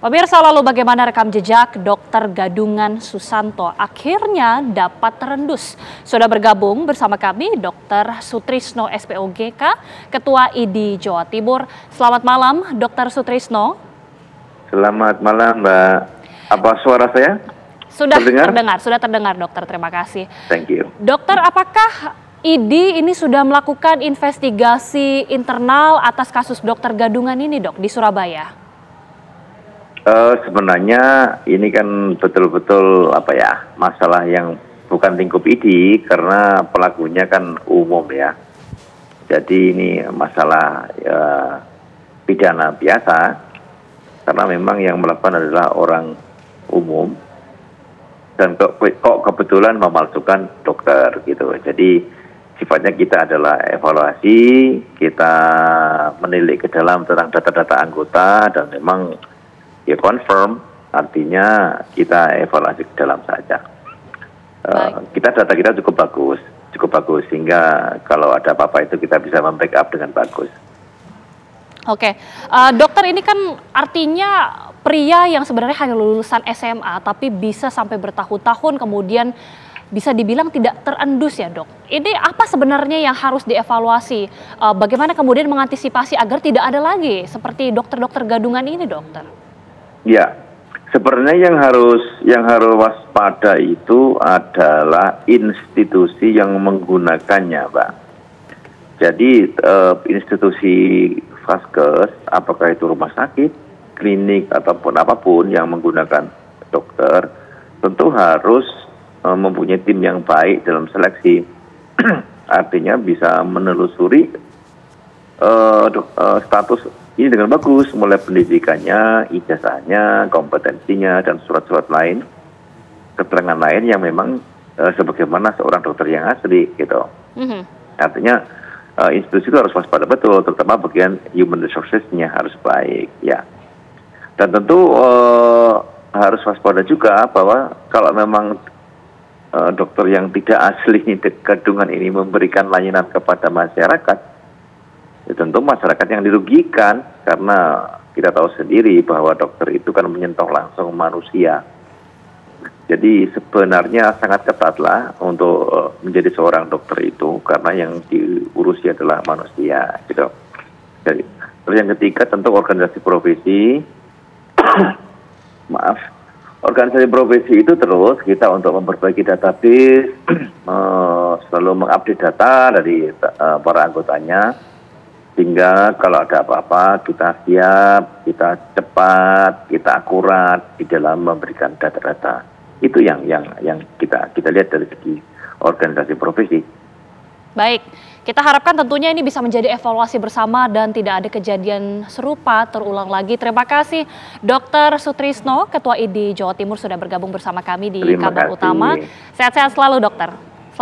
Pemirsa, lalu bagaimana rekam jejak Dokter Gadungan Susanto akhirnya dapat terendus? Sudah bergabung bersama kami Dr. Sutrisno SPOGK, Ketua ID Jawa Timur. Selamat malam Dr. Sutrisno. Selamat malam Mbak. Apa suara saya? Sudah terdengar dokter, terima kasih. Thank you. Dokter, apakah ID ini sudah melakukan investigasi internal atas kasus Dokter Gadungan ini dok di Surabaya? Sebenarnya ini kan betul-betul masalah yang bukan lingkup ID karena pelakunya kan umum ya. Jadi ini masalah pidana biasa karena memang yang melakukan adalah orang umum dan kok kebetulan memalsukan dokter gitu. Jadi sifatnya kita adalah evaluasi, kita menilik ke dalam tentang data-data anggota dan memang ya confirm, artinya kita evaluasi ke dalam saja. Data kita cukup bagus sehingga kalau ada apa-apa itu kita bisa membackup dengan bagus. Oke, dokter, ini kan artinya pria yang sebenarnya hanya lulusan SMA tapi bisa sampai bertahun-tahun kemudian bisa dibilang tidak terendus ya dok. Ini apa sebenarnya yang harus dievaluasi? Bagaimana kemudian mengantisipasi agar tidak ada lagi seperti dokter-dokter gadungan ini dokter? Ya, sebenarnya yang harus waspada itu adalah institusi yang menggunakannya, Mbak. Jadi institusi vaskes, apakah itu rumah sakit, klinik ataupun apapun yang menggunakan dokter, tentu harus mempunyai tim yang baik dalam seleksi. Artinya bisa menelusuri status ini dengan bagus, mulai pendidikannya, ijazahnya, kompetensinya, dan surat-surat lain, keterangan lain yang memang sebagaimana seorang dokter yang asli, gitu. Artinya institusi itu harus waspada betul, terutama bagian human resources-nya harus baik, ya. Dan tentu harus waspada juga bahwa kalau memang dokter yang tidak asli gadungan ini memberikan layanan kepada masyarakat, ya tentu masyarakat yang dirugikan karena kita tahu sendiri bahwa dokter itu kan menyentuh langsung manusia. Jadi sebenarnya sangat ketatlah untuk menjadi seorang dokter itu karena yang diurusi adalah manusia, gitu. Jadi, terus yang ketiga tentu organisasi profesi. Organisasi profesi itu terus kita untuk memperbaiki database, selalu mengupdate data dari para anggotanya, sehingga kalau ada apa-apa kita siap, kita cepat, kita akurat di dalam memberikan data-data. Itu yang kita lihat dari segi organisasi profesi. Baik, kita harapkan tentunya ini bisa menjadi evaluasi bersama dan tidak ada kejadian serupa terulang lagi. Terima kasih Dr. Sutrisno, Ketua ID Jawa Timur sudah bergabung bersama kami di Kabar Utama. Sehat-sehat selalu dokter.